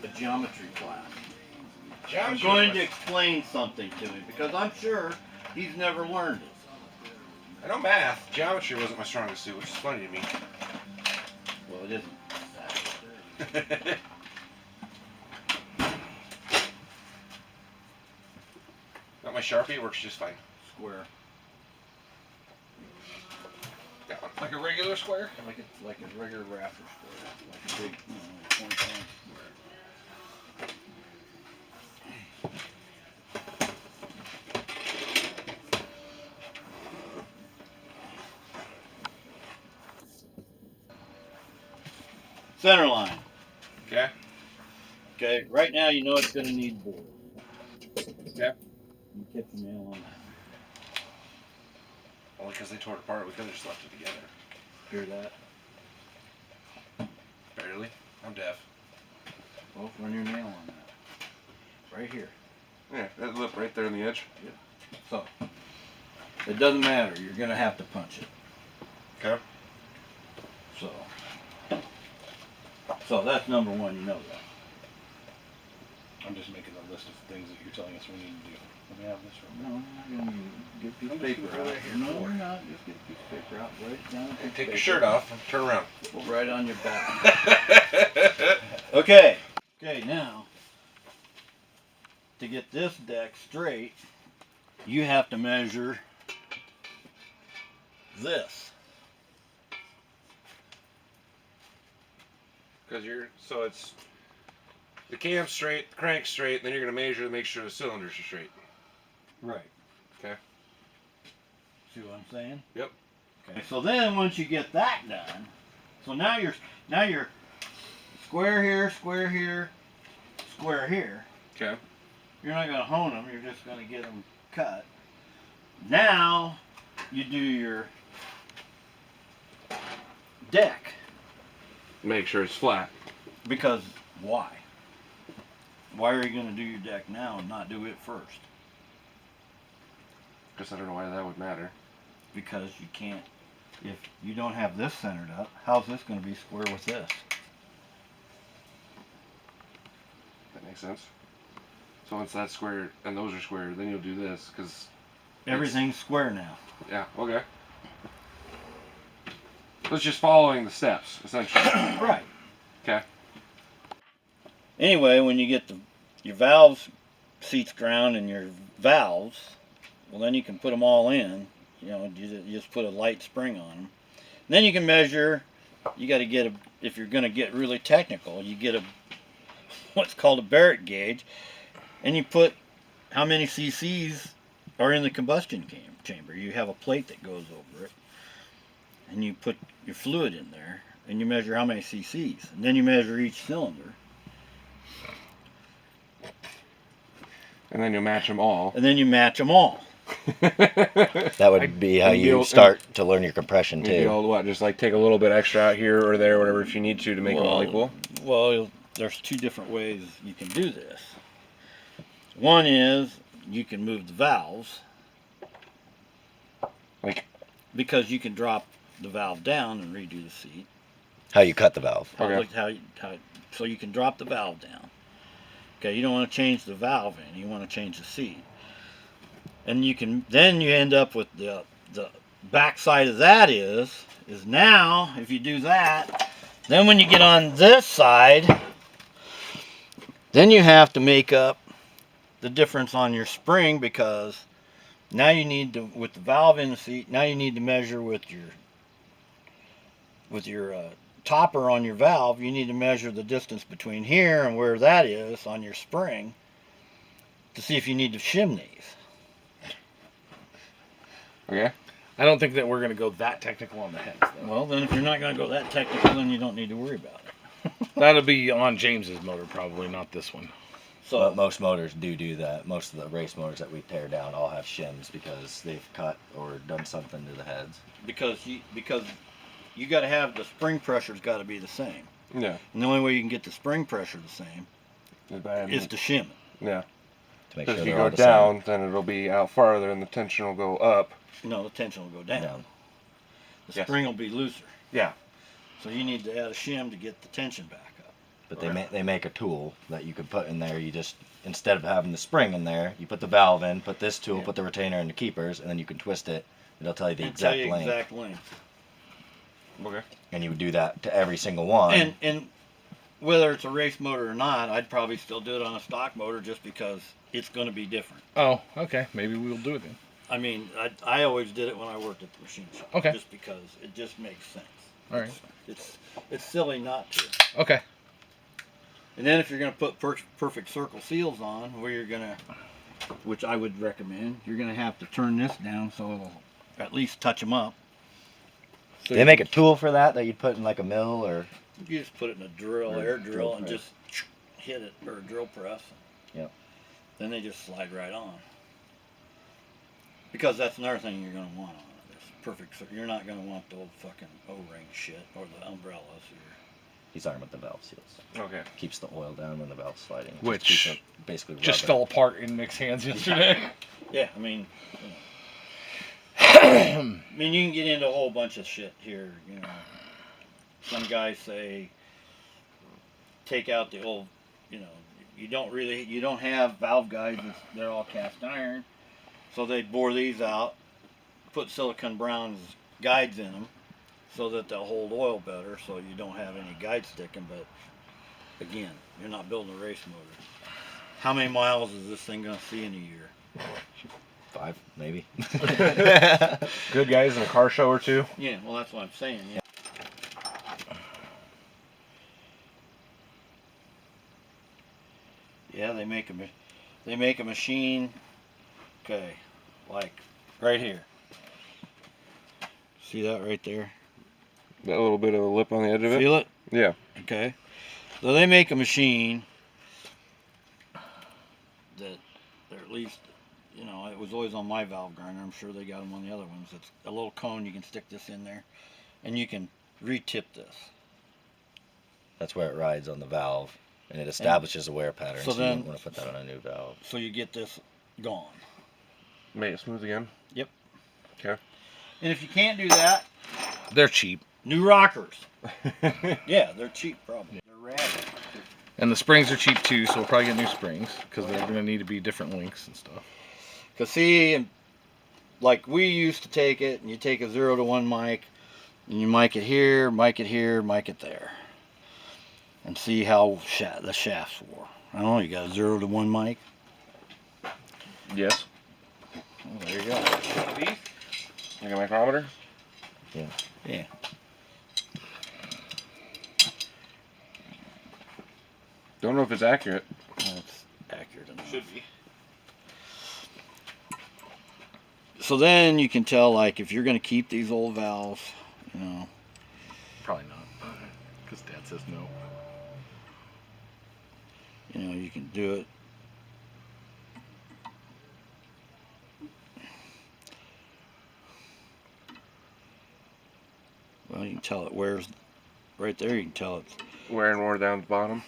a geometry class. I'm going to explain something to him because I'm sure he's never learned it. I know math. Geometry wasn't my strongest suit, which is funny to me. Well, it isn't. Got my Sharpie, it works just fine. Square. That one. Like a regular square? Like a regular rafter square. Like a big, 20 pound square. Center line. Okay. Okay, right now you know it's going to need board. Okay. You hit the nail on that. Only because they tore it apart, we could have just left it together. Hear that? Barely. I'm deaf. Well, run your nail on that. Right here. Yeah, that lip right there on the edge. Yep. So, it doesn't matter. You're going to have to punch it. Okay. So that's number one, you know that. I'm just making a list of things that you're telling us we need to do. Let me have this from No, I'm not going to get a piece of paper out. No, you're not. Just get a piece of paper out. Write it down. Take your shirt off and turn around. Right on your back. Okay. Okay, now, to get this deck straight, you have to measure this. Because it's the cam straight, the crank straight, then you're going to measure to make sure the cylinders are straight. Right. Okay. See what I'm saying? Yep. Okay. So then once you get that done, so now you're square here, square here, square here. Okay. You're not going to hone them. You're just going to get them cut. Now you do your deck. Make sure it's flat. Because why? Why are you going to do your deck now and not do it first? Guess I don't know why that would matter. Because you can't, if you don't have this centered up, how's this going to be square with this? That makes sense. So once that's square and those are square, then you'll do this because Everything's square now. yeah, okay. So it's just following the steps essentially. Right. Okay. Anyway, when you get your valve seats ground and your valves, well, then you can put them all in. You just put a light spring on them. Then you can measure. You got to get if you're going to get really technical, you get what's called a Barrett gauge, and you put how many cc's are in the combustion chamber. You have a plate that goes over it, and you put your fluid in there, and you measure how many cc's, and then you measure each cylinder. And then you match them all. And then you match them all. That would be how you start to learn your compression too. You'd be able to what? Just like take a little bit extra out here or there, whatever, if you need to make them all equal. Well, there's two different ways you can do this. One is you can move the valves, like because you can drop the valve down and redo the seat. How you cut the valve. Okay. So you can drop the valve down. Okay, you don't want to change the valve in. You want to change the seat. And you end up with the back side of that is now, if you do that, then when you get on this side, then you have to make up the difference on your spring, because now you need to, with the valve in the seat, now you need to measure with your topper on your valve. You need to measure the distance between here and where that is on your spring to see if you need to shim these. Okay. I don't think that we're going to go that technical on the heads, though. Well, then if you're not going to go that technical, then you don't need to worry about it. That'll be on James's motor, probably, not this one. So but most motors do that. Most of the race motors that we tear down all have shims because they've cut or done something to the heads. Because you got to have the spring pressure's got to be the same. Yeah. And the only way you can get the spring pressure the same is to shim it. Yeah. To make Because sure if you they're all go the down, then it'll be out farther, and the tension will go up. No, the tension will go down. The Yes. spring will be looser. Yeah. So you need to add a shim to get the tension back up. But they make a tool that you can put in there. You just, instead of having the spring in there, you put the valve in, put this tool, put the retainer in the keepers, and then you can twist it. It'll tell you the exact length. Okay. And you would do that to every single one. And whether it's a race motor or not, I'd probably still do it on a stock motor just because it's going to be different. Oh, okay. Maybe we'll do it then. I mean, I always did it when I worked at the machine shop. Okay. Just because it just makes sense. All right. It's silly not to. Okay. And then if you're going to put perfect circle seals on, where you're going to, which I would recommend, you're going to have to turn this down so it'll at least touch them up. So They make a tool for that you'd put in like a mill or. You just put it in a air drill, and just hit it, or a drill press. Yep. Then they just slide right on. Because that's another thing you're going to want on it. It's perfect. So you're not going to want the old fucking O-ring shit or the umbrellas. He's talking about the valve seals. Okay. Keeps the oil down when the valve's sliding. Which basically just rubbing. fell apart in Nick's hands yesterday. Yeah, I mean, you can get into a whole bunch of shit here. You know, some guys say take out the old. You know, you don't have valve guides. They're all cast iron, so they bore these out, put silicone bronze guides in them, so that they'll hold oil better. So you don't have any guide sticking. But again, you're not building a race motor. How many miles is this thing gonna see in a year? 5, maybe. Good guys in a car show or two. Yeah, well, that's what I'm saying. Yeah. Yeah, they make a machine. Okay, like right here. See that right there? That little bit of a lip on the edge of it. Feel it? Yeah. Okay. So they make a machine that, or at least, you know, it was always on my valve grinder. I'm sure they got them on the other ones. It's a little cone. You can stick this in there, and you can re-tip this. That's where it rides on the valve, and it establishes a wear pattern. So So then- you don't want to put that on a new valve. So you get this gone. Make it smooth again. Yep. Okay. And if you can't do that, They're cheap. new rockers. Yeah, they're cheap probably. They're rad. And the springs are cheap too, so we'll probably get new springs because they're going to need to be different lengths and stuff. Cause see, and like we used to take it, and you take a 0 to 1 mic, and you mic it here, mic it here, mic it there, and see how the shafts wore. I don't know. You got a 0 to 1 mic? Yes. Oh, there you go. Like a micrometer. Yeah. Don't know if it's accurate. That's accurate enough. Should be. So then you can tell, like, if you're gonna keep these old valves, you know. Probably not, because Dad says no. You know, you can do it. Well, you can tell it wears right there. You can tell it's Wear and wore down the bottom.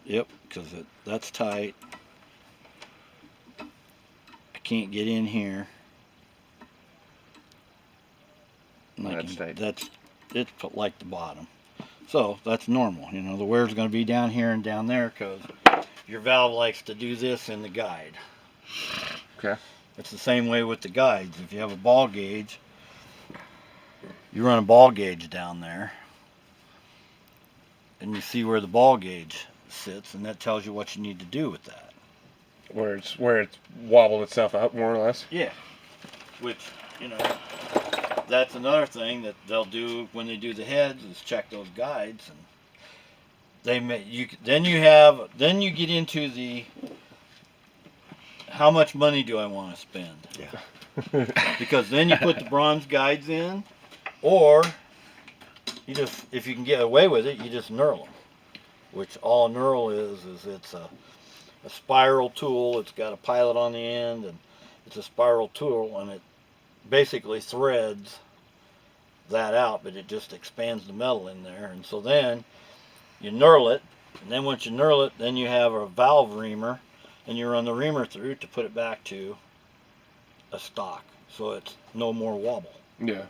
yep, because that's tight. I can't get in here. And I That's tight. It's put like the bottom. So that's normal. You know, the wear's going to be down here and down there because your valve likes to do this in the guide. Okay. It's the same way with the guides. If you have a ball gauge, you run a ball gauge down there, and you see where the ball gauge sits, and that tells you what you need to do with that. Where it's wobbled itself out more or less. Yeah. Which, you know, that's another thing that they'll do when they do the heads is check those guides, and they may then you get into the how much money do I want to spend? Yeah. Because then you put the bronze guides in, or you just, if you can get away with it, you just knurl them. Which all a knurl is it's a spiral tool. It's got a pilot on the end, and it's a spiral tool, and it basically threads that out, but it just expands the metal in there. And so then you knurl it, and then once you knurl it, then you have a valve reamer, and you run the reamer through to put it back to a stock, so it's no more wobble. Yeah.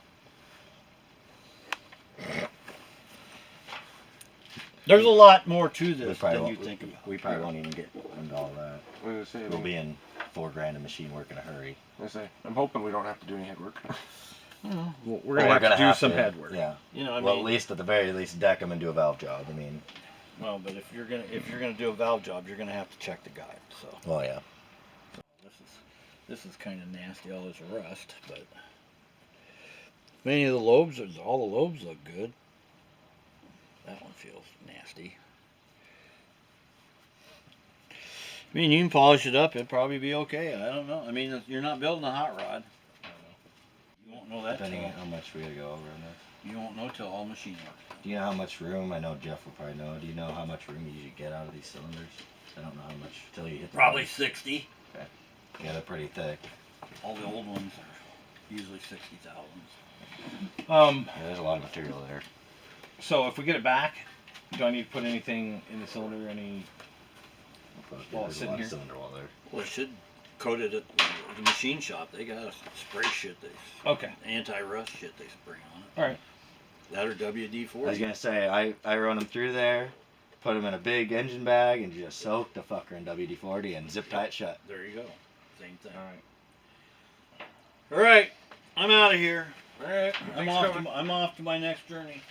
There's a lot more to We this probably than you won't, think about. we probably won't even get into all that. I was gonna say, I We'll mean, be in $4,000 a machine work in a hurry. I'm hoping we don't have to do any head work. Well, we're Well, gonna have to do some head work. Yeah. You know, I Well, mean, at least at the very least, deck them and do a valve job. I mean, well, but if you're gonna do a valve job, you're gonna have to check the guide. So well, yeah. this is kind of nasty, all this rust, but many of the lobes, all the lobes look good. That one feels nasty. I mean, you can polish it up; it'd probably be okay. I don't know. I mean, you're not building a hot rod. You won't know that Depending till on how much we gotta go over on this. you won't know till all machine work. Do you know how much room? I know Jeff will probably know. Do you know how much room you usually get out of these cylinders? I don't know how much till you hit. The Probably bottom. 60. Yeah, they're pretty thick. All the old ones are usually 60,000. Yeah, there's a lot of material there. So if we get it back, do I need to put anything in the cylinder? Any? Well, There's a sitting lot here. of cylinder wall there. Well, it should coat it at the machine shop. They got a spray shit, Okay. anti-rust shit they spray on it. All right. That or WD-40. I was gonna say I run them through there, put them in a big engine bag, and just soak the fucker in WD-40 and zip tie it shut. There you go. Same thing. All right. All right, I'm out of here. All right. I'm off to my next journey.